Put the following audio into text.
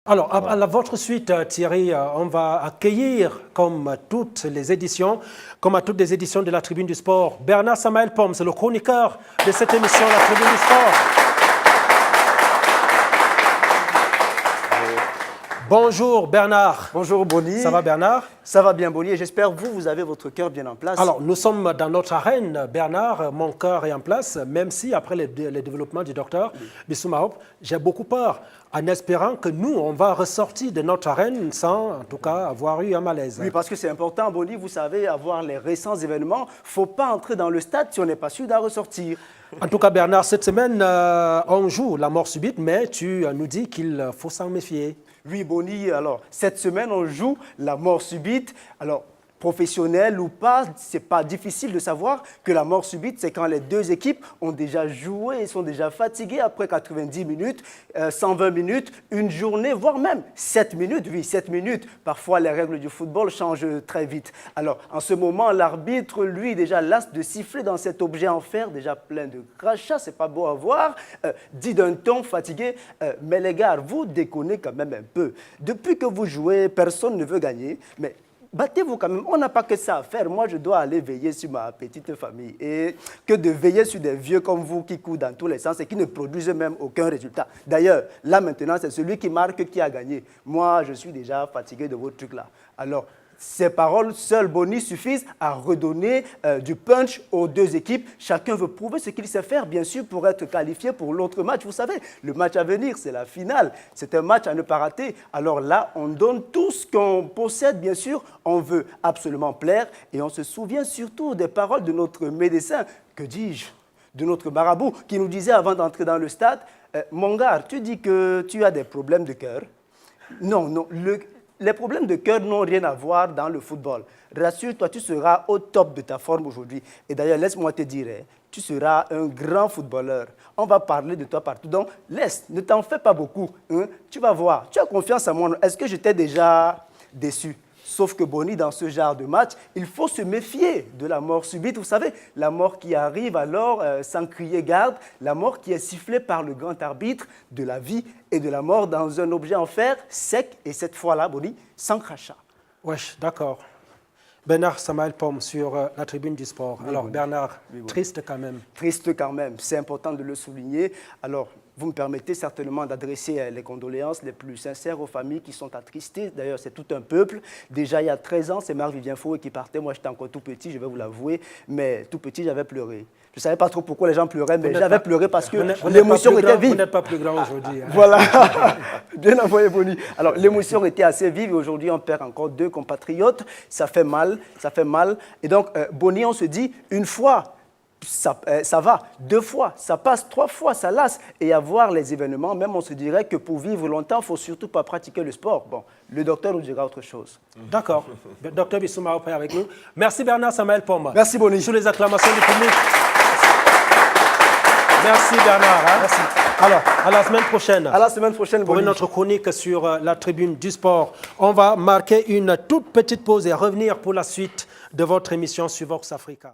Alors, à votre suite, Thierry, on va accueillir, comme à toutes les éditions de la Tribune du Sport, Bernard Samael Pomme, c'est le chroniqueur de cette émission, la Tribune du Sport. Bonjour Bernard. Bonjour Boni. Ça va Bernard? Ça va bien Boni et j'espère que vous avez votre cœur bien en place. Alors nous sommes dans notre arène Bernard, mon cœur est en place, même si après les développements du docteur Bissouma Hope, j'ai beaucoup peur en espérant que nous, on va ressortir de notre arène sans en tout cas avoir eu un malaise. Oui, parce que c'est important Boni, vous savez, avoir les récents événements, il ne faut pas entrer dans le stade si on n'est pas sûr d'en ressortir. En tout cas Bernard, cette semaine, on joue la mort subite, mais tu nous dis qu'il faut s'en méfier. Oui, Boni, alors, cette semaine, on joue la mort subite. Alors, professionnel ou pas, ce n'est pas difficile de savoir que la mort subite, c'est quand les deux équipes ont déjà joué et sont déjà fatiguées après 90 minutes, 120 minutes, une journée, voire même 7 minutes. Oui, 7 minutes. Parfois, les règles du football changent très vite. Alors, en ce moment, l'arbitre, lui, déjà lasse de siffler dans cet objet en fer, déjà plein de crachats, c'est pas beau à voir, dit d'un ton fatigué. Mais les gars, vous déconnez quand même un peu. Depuis que vous jouez, personne ne veut gagner, mais battez-vous quand même, on n'a pas que ça à faire. Moi, je dois aller veiller sur ma petite famille. Et que de veiller sur des vieux comme vous qui courent dans tous les sens et qui ne produisent même aucun résultat. D'ailleurs, là maintenant, c'est celui qui marque qui a gagné. Moi, je suis déjà fatigué de vos trucs là. Alors, ces paroles seules, Boni, suffisent à redonner du punch aux deux équipes. Chacun veut prouver ce qu'il sait faire, bien sûr, pour être qualifié pour l'autre match. Vous savez, le match à venir, c'est la finale. C'est un match à ne pas rater. Alors là, on donne tout ce qu'on possède, bien sûr. On veut absolument plaire et on se souvient surtout des paroles de notre médecin, que dis-je, de notre marabout, qui nous disait avant d'entrer dans le stade, « Mon gars, tu dis que tu as des problèmes de cœur. » Non, non, les problèmes de cœur n'ont rien à voir dans le football. Rassure-toi, tu seras au top de ta forme aujourd'hui. Et d'ailleurs, laisse-moi te dire, tu seras un grand footballeur. On va parler de toi partout. Donc, ne t'en fais pas beaucoup. Hein? Tu vas voir, tu as confiance en moi. Est-ce que je t'ai déjà déçu? Sauf que Boni, dans ce genre de match, il faut se méfier de la mort subite. Vous savez, la mort qui arrive alors sans crier garde, la mort qui est sifflée par le grand arbitre de la vie et de la mort dans un objet en fer sec et cette fois-là, Boni, sans crachat. Wesh, d'accord. Bernard Samael Pomme sur la Tribune du Sport. Oui, alors, Bernard, oui, triste quand même. Triste quand même, c'est important de le souligner. Alors, vous me permettez certainement d'adresser les condoléances les plus sincères aux familles qui sont attristées. D'ailleurs, c'est tout un peuple. Déjà, il y a 13 ans, c'est Marc-Vivien Fouet qui partait. Moi, j'étais encore tout petit, je vais vous l'avouer. Mais tout petit, j'avais pleuré. Je ne savais pas trop pourquoi les gens pleuraient, mais j'avais pleuré parce que l'émotion était vive. Vous n'êtes pas plus grand aujourd'hui. Hein. Voilà. Bien envoyé, Boni. Alors, l'émotion était assez vive et aujourd'hui, on perd encore 2 compatriotes. Ça fait mal, ça fait mal. Et donc, Boni, on se dit, une fois, ça va, 2 fois, ça passe, 3 fois, ça lasse. Et à voir les événements, même on se dirait que pour vivre longtemps, il ne faut surtout pas pratiquer le sport. Bon, le docteur nous dira autre chose. D'accord. Docteur Bissouma Hope est avec nous. Merci Bernard Samael Pomme. Merci Boni. Sous les acclamations du public. Merci Bernard. Hein? Merci. Alors, à la semaine prochaine. À la semaine prochaine, pour Boni. Notre chronique sur la Tribune du Sport. On va marquer une toute petite pause et revenir pour la suite de votre émission sur Vox Africa.